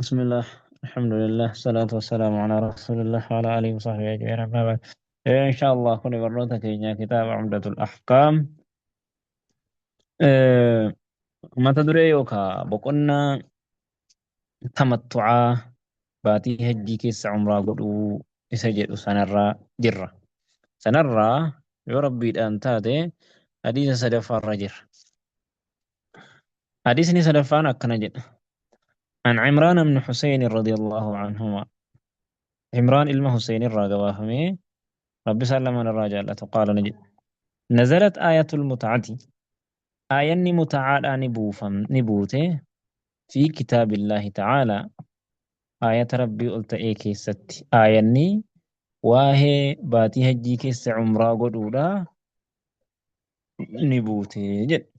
بسم الله. الحمد لله الصلاة والسلام على رسول الله وعلى آله وصحبه أجمعين، أما بعد. إن شاء الله كوني برنوتا كينيا كتاب عمدة الأحكام. إيه، ما تدري يوكا بقولنا تمتعا باتي هجي كيس عمره قدو إسجد سنرى جرة سنرى يا ربي الآن تاتي حديث سدفا الرجر. حديثني سدفان أكنجد عن عمران بن حسين رضي الله عنهما. عمران إلما حسين الراقباهمي ربي سلم من الراجع قال نجد نزلت آية المتعة. آية متعة نبوته في كتاب الله تعالى. آية ربي قلت إيه كيست آية واهي باتي هجي كيس عمره قدودا نبوته جد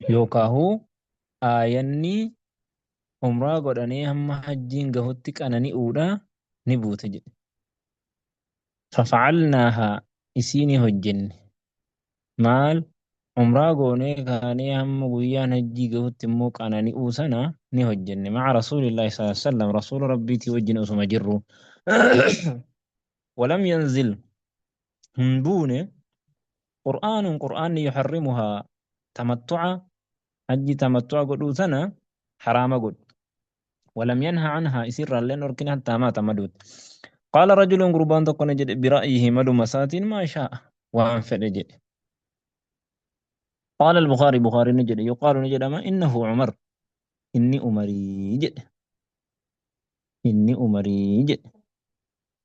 يوكاهو آية عمره قداني هم حجين قهوتك أنا نئودا نبوته جد ففعلناها إسيني هجن مال عمره قوني كاني هم قويان هجي قهوت موك أنا نئوسنا نهجن مع رسول الله صلى الله عليه وسلم رسول ربي توجن أسما جرو. ولم ينزل هنبون قرآن يحرمها تمتع حج تمتع قدو سنة حرام قد. ولم ينهى عنها إسر لين أركنها تامات مدود. قال رجل قربان تكون جد برأيه مدو مساتين ما شاء وأنفر جد. قال البخاري بخاري نجد يقال نجد ما إنه عمر إني أمري جد إني أمري جد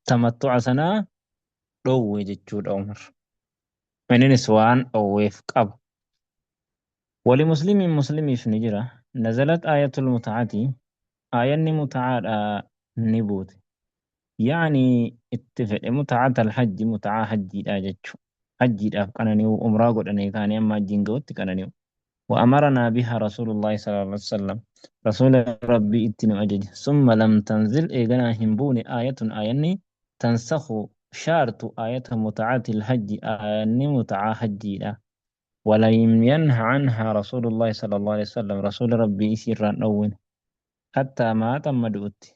تمتع سنة دو جد عمر من نسوان أو وفق ولمسلم في نجرة نزلت آية المتعة. آية متعة نبوت يعني اتفق متعة الحج متعة حجي أجتشو حجي أفقنني وأمرا قد أني كان يما جنقوت كانني وأمرنا بها رسول الله صلى الله عليه وسلم رسول ربي اتنو أجج ثم لم تنزل إيغنا همبوني آية تنسخ شارت آية متعة الحج آية متعة حجي ولم ينه عنها رسول الله صلى الله عليه وسلم رسول ربي يسير أول حتى ما تم دوت.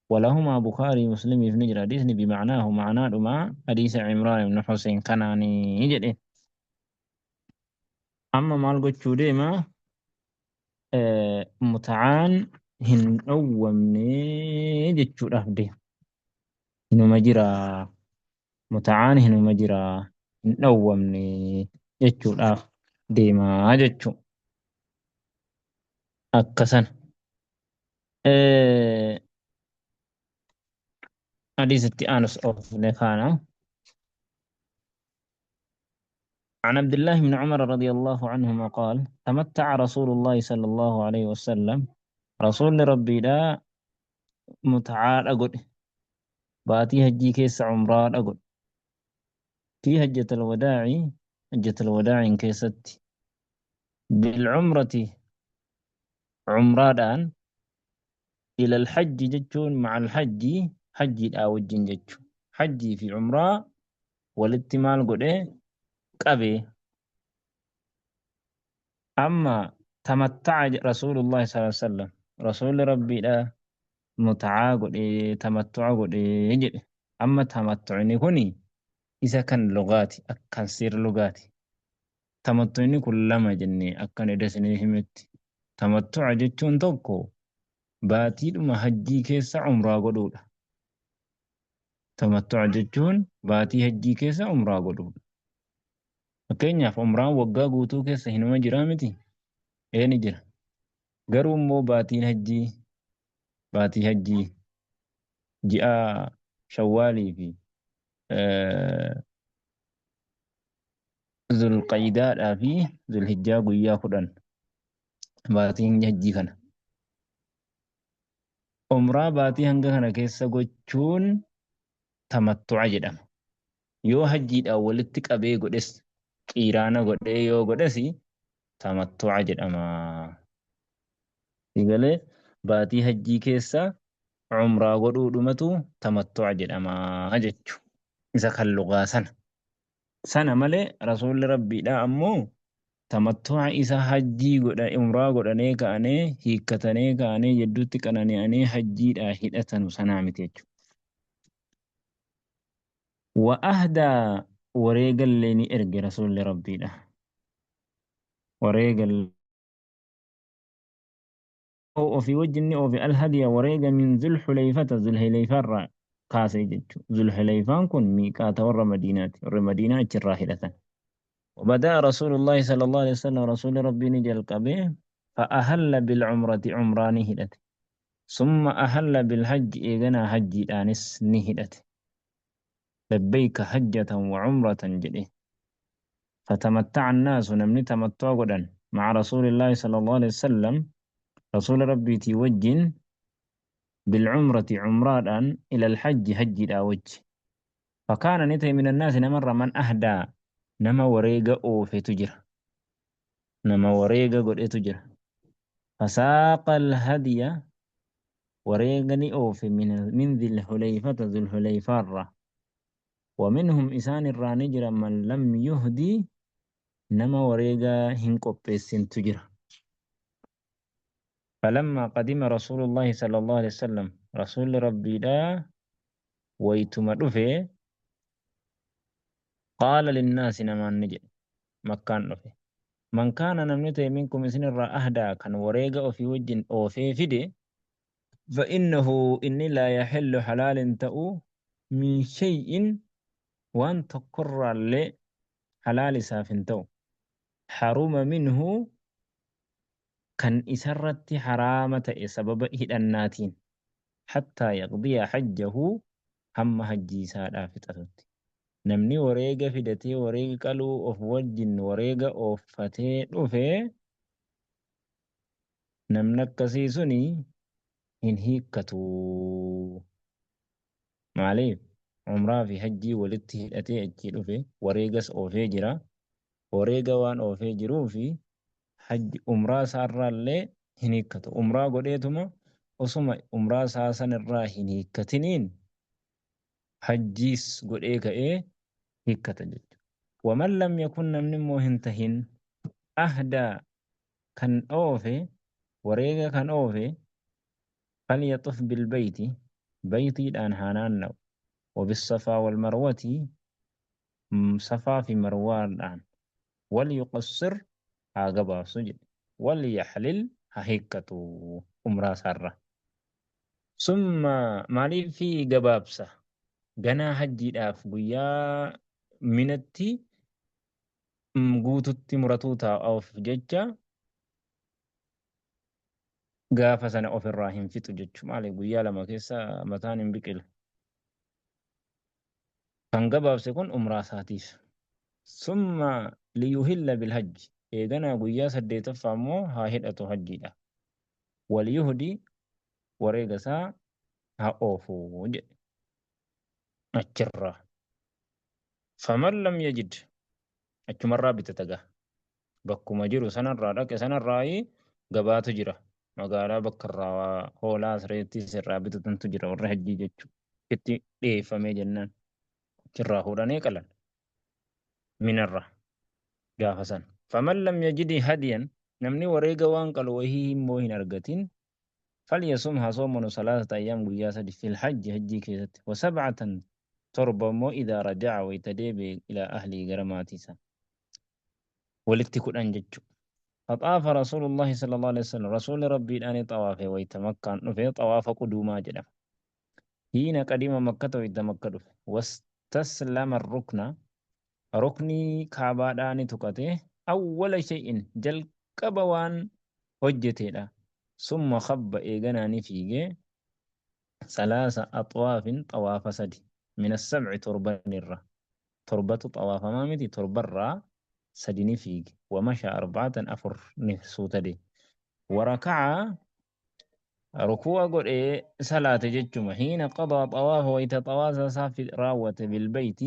ولهما بخاري مسلم في نجر حديث بمعناه معناه ما حديث عمران بن حسين كناني يجد. أما مال قد ما متعان هن أومني جتشو أفدي هنو مجرى متعان هنو مجرى هن أومني جتشو أفدي ما جتشو أكسن. حديث التئانس أوف نخانا عن عبد الله بن عمر رضي الله عنهما قال تمتع رسول الله صلى الله عليه وسلم رسول ربي لا متعال أقول باتي هجي كيس عمران أقول في هجة الوداع كيست بالعمرة عمران إلى الحج جتون مع الحج حج أوجين جتون حجي في عمرة والاتمال قد قبي. أما تمتع رسول الله صلى الله عليه وسلم رسول ربي لا متعا godhe tamattu'a godhe jedhe amma tamattu'ni kuni isa kan lugaati akkan seer lugaati tamattu'ni kun lama jennee akkan edasinee himetti tamattu'a jechuun tokko baatiidhuma hajjii keessa umraa godhuudha. Tamattu'a jechuun baatii hajjii keessa umraa godhuudha. Fakkeenyaaf umraan waggaa guutuu keessa hinuma jiraa miti ni jira garuu immoo baatii hajjii ji'a shawwaalii fi zulqaydaadhaa fi zulhijjaa guyyaa 10 baatiin hajjii kana. Umraa baatii hanga kana keessa gochuun tamattu'a jedhama. Yoo hajjiidhaan walitti qabee godhes qiiraana godhee yoo godhes tamattu'a jedhama. Sigalee baatii hajjii keessa umraa godhuudhumatu tamattu'a jedhama jechuudha. Isa kan lugaa sana. Sana malee rasuulli rabbiidhaa ammoo tamattu'a isa hajjii godha umraa godhanee ka'anee hiikkatanii ka'anee jidduutti qanani'anii hajjiidhaa hidhatanu sanaa miti jechuudha. Wa ahdaa wareegallee ni erge rasuulli rabbiidha. Wareegal ofii wajjin ni oofe alhadiya wareega min zulxuleeyfata zulxuleeyfarraa kaasee jechuudha. Zulxuleeyfaan kun miiqaata warra Madiinaati. Warra Madiinaa achirraa hidhatan. وبدأ رسول الله صلى الله عليه وسلم رسول ربي نجل قبيه فأهل بالعمرة عمران هدت ثم أهل بالحج إذنا حج آنس نهدت لبيك حجة وعمرة جدي فتمتع الناس نمني تمتع غدا مع رسول الله صلى الله عليه وسلم رسول ربي توجن بالعمرة عمران إلى الحج حج الأوج فكان نتي من الناس نمر من أهدى نما وريق أوفي تجر نما وريق قد تجر فساق الهدي وريقني أوفي من ذي الحليفة ذو الحليفة ومنهم إسان الرانجر من لم يهدي نما وريقا هنكو بيسين تجر فلما قدم رسول الله صلى الله عليه وسلم رسول ربي دا ويتم رفي قال للناس نما نجي مكان رفي من كان نمنته منكم إسن الرا أهدا كان وريقا في وجه أو في فدي فإنه إني لا يحل حلال تأو من شيء وأن تقر لي حلال سافن تأو حرم منه كان إسرت حرامة سبب هدناتين حتى يقضي حجه هم حجي سادا فترت نمني وريقا فدتي وريقا قالوا أف وجن وريقا أفتي رفي نمنك سيسني إن هيكتو maaliif umraa fi hajjii walitti hidhatee achi dhufe wareegas oofee jira wareega waan oofee jiruu fi hajji umraa isaarraallee hin hiikkatu umraa godheetuma osuma umraa isaa sanirraa hin hiikkatiniin hajjiis godhee ka'ee hiikkata jechuudha. Waman lam yakun namni immoo hin tahin ahdaa kan oofe wareega kan oofe falyaxuf bilbeyti بيتيدان هانان وبالصفا والمروة صفا في مروان الآن وليقصر هاقبا سجد وليحلل هيكتو أمرا سرة ثم مالي في قبابسة قنا حجي داف قيا منتي قوتتي مرتوتا أو في ججة قافة سنة أو في الراهن في تجج مالي قيا لما كيسا متان بكل kan gabaabse kun umraa isaatiif summa liyuhilla bilhajji eeganaa guyyaa 8ffaa immoo haa hidhatu hajjiidha waliyuhdi wareega isaa haa oofuu jedhe achirraa faman lam yajid achumarraa bitata gaa bakkuma jiru sanarraa dhaqe sanarraa gabaatu jira magaalaa bakka irraa hoolaa sireettis irraa bitatantu jira warra hajjii jechuu itti dhiyeeffamee jennaan irraa fuudhanii qalan minarra gaafa san faman lam yajidi hadiyan namni wareega waan qalu wahii immoo hin argatin falyasum haa soomanu salaasata ayyaam guyyaa sadi fil hajji hajjii keessatti wasabcatan torba immoo idaa rajaca wayta deebi'e ilaa ahlii gara maatiisa walitti kudhan jechu فطاف رسول الله صلى الله عليه وسلم رسول ربي أن طواف ويتمكن في طواف قدوما جدا حين قدم مكة ويتمكن واستسلم الركن ركني كعبة داني تكته أول شيء جل كبوان هجتي ثم خب إيجاناني فيجي 3 أطواف طواف سدي من السبع تربان الرا تربة طواف مامتي تربرا سديني فيجي ومشى 4 أفر نفسوت دي وركع ركوع قل صلاة جتشم حين قضى طواف ويتطواف صافي راوة بالبيت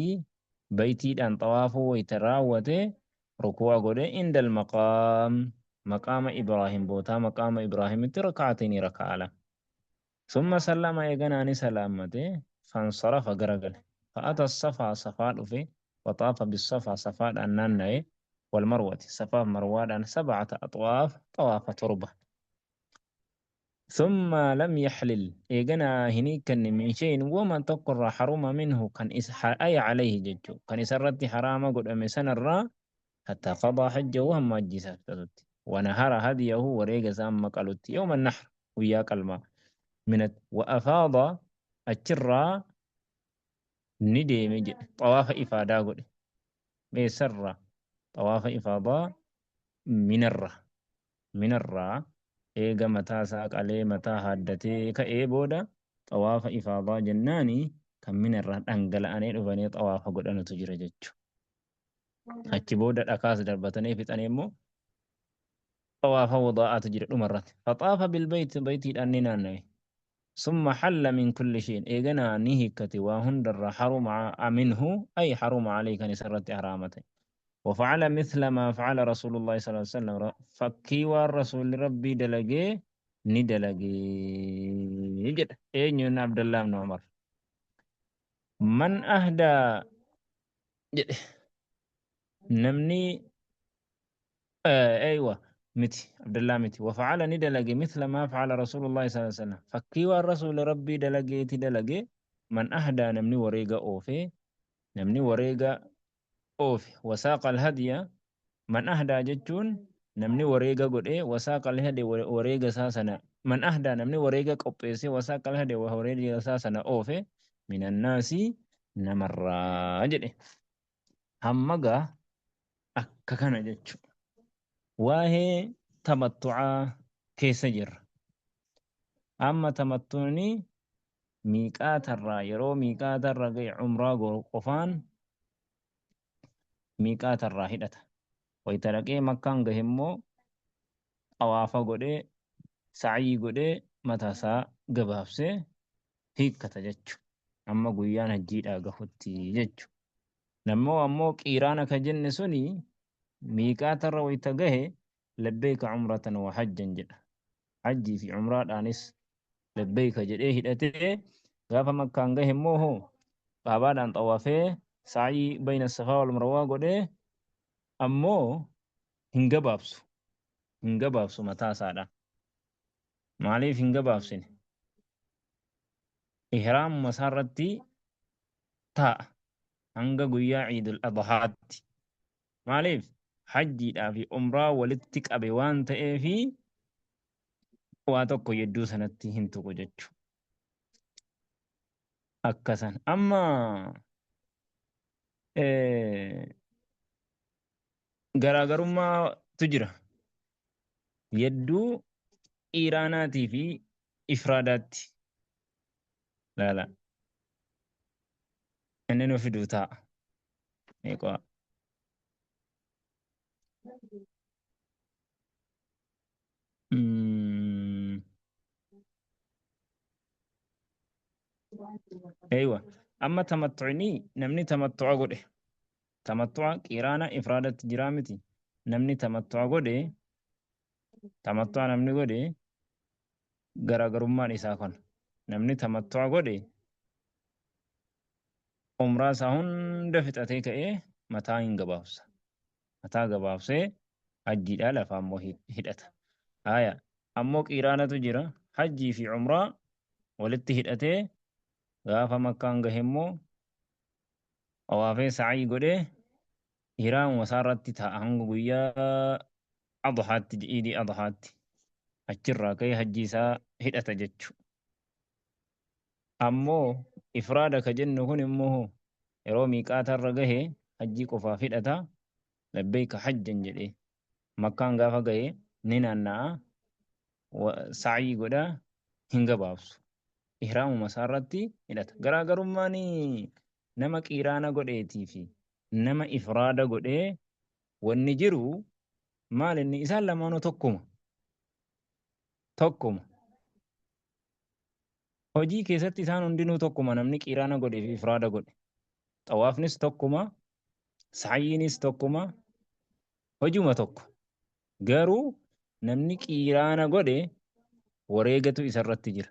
بيتي أن طواف ويتراوة ركوع قل عند المقام مقام إبراهيم بوتا مقام إبراهيم ركعتين ركعة ثم سلم إيغاناني سلامته فانصرف قرقل فأتى الصفا صفا في وطاف بالصفا صفا أنان والمروة صفا مروة 7 أطواف طواف تربة. ثم لم يحلل إيجنا هنيك من شيء وما تقر حرم منه كان أي عليه ججو كان إسرت حرام قد أمسن الرا حتى قضى حجه وهم مجيسات ونهر هديه وريق سام مقالوت يوم النحر وياك الماء وأفاض الشرا ندي طواف إفادة قد بيسر طواف إفاضة من الرا من الرا إيجا متى ساق عليه متى هدتي كأيبودا طواف إفاضة جناني كم من الرا أنقل أني رفني طواف قد أنا تجرى جتشو achi booda dhakaas darbatanii fixanii immoo طواف وضاء تجري مرات فطاف بالبيت بيتي أني نانوي ثم حل من كل شيء إيجنا نهكتي وهندر حرم منه أي حرم عليك نسرت حرامته وفعل مثل ما فعل رسول الله صلى الله عليه وسلم فكي والرسول ربي دلقي ندلقي يجد إيه عبد الله بن عمر من أهدى نمني أيوة متي عبد الله متي وفعل ندلقي مثل ما فعل رسول الله صلى الله عليه وسلم فكي والرسول ربي دلقي تدلقي من أهدى نمني وريقة أوفي نمني وريقة أوفي وساق الهدي من أهدى جتون نمني وريقة قد إيه وساق الهدي وريقة ساسنا من أهدى نمني وريقة قبيسي وساق الهدي وريقة ساسنا أوفي من الناس نمر جدي همغا أككنا جتشو واهي تمتعا كيس جر أما تمتعني ميقات الرا يرو ميقات الرا عمره قفان ميقات الرا هدته ويترقي مكان جهمو أوافا قده سعي قده متاسا قبابسه هيكتا جتشو أما قيانا جيدا قفتي جتشو نمو أمو كيرانا كجن سني ميقات الرا ويتقه لبيك عمرة وحجا جدا حجي في عمرات آنس لبيك جديه هدته غافا مكان جهمو هو قابادان طوافه سعي بين الصفا والمروة قده أمو هنقبابسو هنقبابسو متاسا maaliif hin gabaabsine ihraam masaarratti taa'a hanga guyyaa ciidul adhaatti maaliif hajjiidhaa fi umraa walitti qabe waan ta'eefi waa tokko yedduu sanatti hin tuqu jechu akkasan amma garaagarummaatu jira yedduu iiraanaatii fi ifraadaatti laala inni nu fiduu taa'a meeqaa ايوه اما تمتعني نمني تمتع قده تمتع قيرانا افرادة جرامتي نمني تمتع قده تمتع نمني قده garaagarummaan isaa kana namni tamattu'a godhe umraa isaa hunda fixatee ka'ee mataa hin gabaabsa mataa gabaabsee hajjiidhaa lafa ammoo hidhata haya ammoo qiiraanatu jira hajjii fi umraa walitti hidhatee gaafa makkaan gahe immoo awaafee sa'ii godhee hiraamuma isaarratti taa'a hanga guyyaa adhaatti iidii adhaatti achirraa ka'ee hajjii isaa hidhata jechu ammoo ifraada ka jennu kun immoo yeroo miiqaatarra gahe hajjii qofaaf hidhata labbeeyka hajjan jedhe makkaan gaafa gahe ni naanna'a sa'ii godha hin gabaabsu ihraamuma isaarratti hidhata garaagarummaan nama qiiraana godheetii fi nama ifraada godhee wanni jiru maal inni isaan lamaanuu tokkuma tokkuma hojii keessatti isaan hundinuu tokkuma namni qiiraana godhee fi ifraada godhe xawaafnis tokkuma sa'yiinis tokkuma hojuma tokko garuu namni qiiraana godhe wareegatu isarratti jira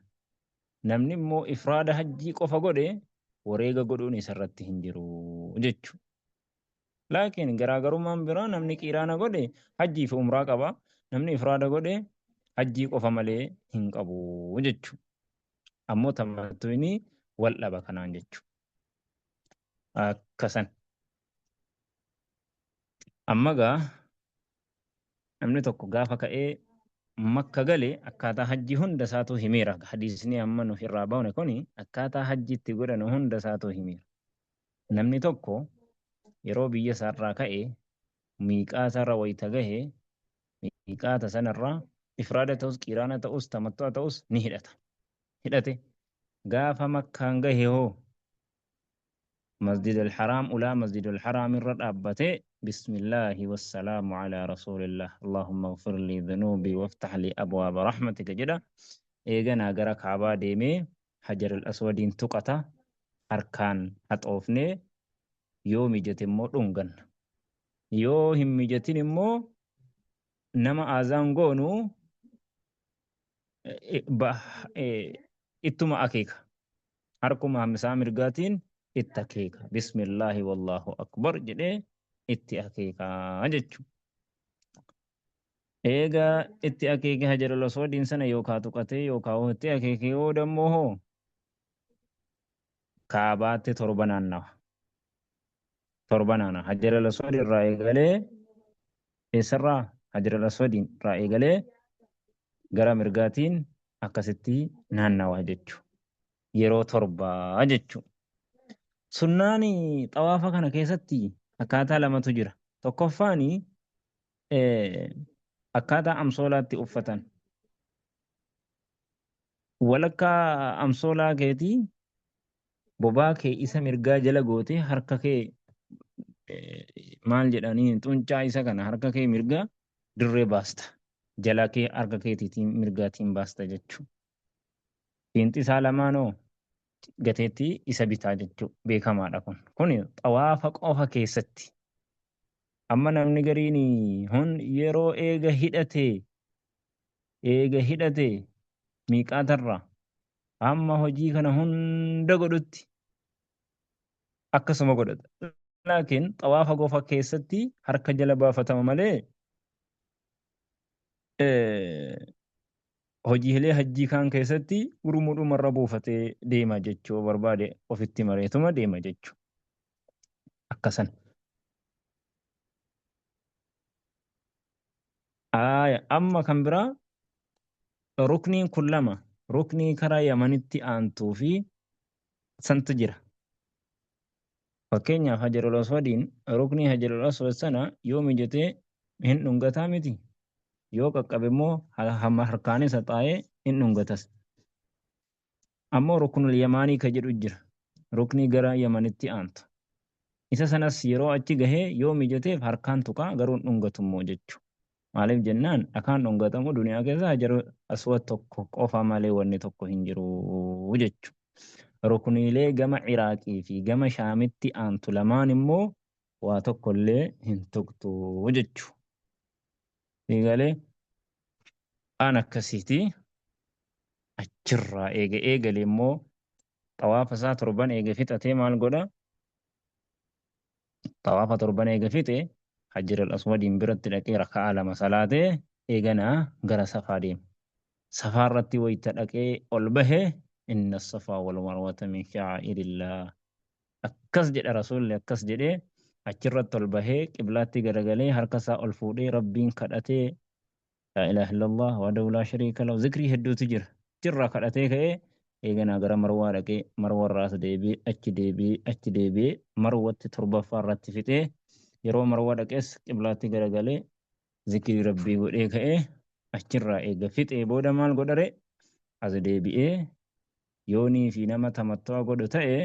namni immoo ifraada hajjii qofa godhe wareega godhuun isarratti hin jiru jechu laakiin garaagarummaan biraa namni qiraana godhe hajjii fi umraa qaba, namni ifraada godhe hajjii qofa malee hin qabu jechuudha. Ammoo tamattu'ini wal dhaba kanaan jechuudha. Akkasan. Amma gaa namni tokko gaafa ka'ee makka galee akkaataa hajjii hunda isaatu himeera. Hadiisni amma nuuf irraa baane kuni akkaataa hajjiitti godhanu hunda isaatu himeera. Namni tokko yeroo biyya isaarraa ka'ee miiqaata irra wayita gahee miiqaata sanarraa ifraada ta'us qiraana ta'us tamattu'a ta'us ni hidhata. Hidhate gaafa makkaan gahe hoo مسجد الحرام أولى مسجد الحرام الرابطة بسم الله والسلام على رسول الله اللهم اغفر لي ذنوبي وافتح لي أبواب رحمتك جدا إيجانا غرا كعبا ديمي حجر الأسود تقطع أركان هتوفني يومي جتمو دونغن يو هم جتنمو نما آزان غونو إتما أكيك أركما مسامر غاتين itti akeeka bismillaahi wallaahu akbar jedhee itti akeeka jechuudha. Eegaa itti akeeke hajarul aswadiin sana yookaan tuqatee yookaan itti akeeke yoo dammoo hoo kaabaatti torba naannawa. Torba naannawa hajarul aswadiin irraa eegalee eessarraa hajarul aswadiin irraa eegalee gara mirgaatiin akkasitti naannawa jechuudha. Yeroo torbaa jechuudha. Sunnaan xawaafa kana keessatti akkaataa lamatu jira. Tokkoffaan akkaataa amsoolaatti uffatan. Walakkaa amsoolaa keetii bobaa kee isa mirgaa jala gootee harka kee maal jedhanii xuncaa isa kana harka kee mirgaa dirree baasta. Jala kee harka keetiitiin mirgaatiin baasta jechuudha. Fiinxi isaa lamaanoo gateetti isa bitaa jechuudha. Beekamaadha kun. Kun xawaafa qofa keessatti. Amma namni gariin yeroo eega hidhatee miiqaatarraa amma hojii kana hunda godhutti akkasuma godhata. Laakiin xawaafa qofa keessatti harka jala baafatama malee hojiilee hajjii kaan keessatti gurmuudhumarra buufatee deema jechuu barbaade ofitti mareetuma deema jechuu akkasan. Amma kan biraa rukniin kun lama ruknii karaa yamanitti aantuu fi santu jira. Fakkeenyaaf hajarul aswadiin ruknii hajarul aswad sana yoo mijatee hin dhungataa miti. Yoo qaqqabe immoo hamma harkaan isa xaa'ee hin dhungatas. Ammoo ruknul yamaanii ka jedhu jira. Ruknii gara yamanitti aantu. Isa sanas yeroo achi gahee yoo mijateef harkaan tuqaa garuu hin dhungatummoo jechuudha. Maaliif jennaan dhakaan dhungatamu duniyaa keessa hajarul aswad tokko qofa malee wanni tokko hin jiru jechuudha. Rukniilee gama Iraaqii fi gama Shaamitti aantu lamaan immoo waa tokkollee hin tuqtu jechuudha. Eegalee aan akkasiiti achirraa eegalee immoo xawaafa isaa torban eega fixatee maal godha? Xawaafa torban eega fixe hajarul aswadiin biratti dhaqee raka'aa lama salaatee eeganaa gara safaa deema. Safaa irratti wayita dhaqee ol bahee inna safaa wal marwata min sha'airillah. Akkas jedha rasuulli akkas jedhee achirratti ol bahee qiblaatti garagalee harka isaa ol fuudhee rabbiin kadhatee laa ilaaha illallah wahdahu laa shariika lahu zikrii hedduutu jira. Achirraa kadhatee ka'ee eeganaa gara marwaa dhaqee marwarraas deebi'ee achi deebi'ee marwatti torbaffaa irratti fixee yeroo marwaa dhaqees qiblaatti garagalee zikrii rabbii godhee ka'ee achirraa eega fixee booda maal godhare as deebi'ee yoonii fi nama tamattu'a godhu ta'e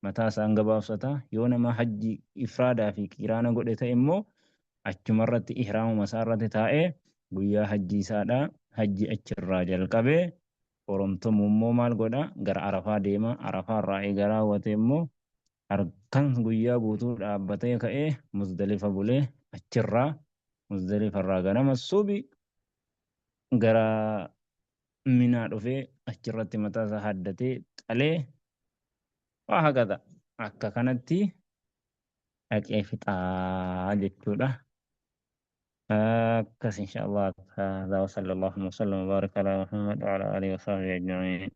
mataa isaan gabaabsata yoo nama hajji ifraadaa fi qiraana godhe ta'e immoo achumarratti ihraamuma isaarratti taa'ee guyyaa hajji isaadha hajji achirraa jalqabee oromtumuu immoo maal godha gara arafaa deema arafaa irraa eega raawwate immoo harkan guyyaa guutuu dhaabbatee ka'ee muzdalifa bulee achirraa muzdalifa irraa ganama subi gara minaa dhufee achirratti mataa isaa haddatee qalee waa haqata akka kanatti dhaqee fixaa jechuudha. Akkas insha Allah. Haaza wa sallallahu wa sallam wa baraka ala Muhammad wa ala alihi wa sahbihi ajma'in.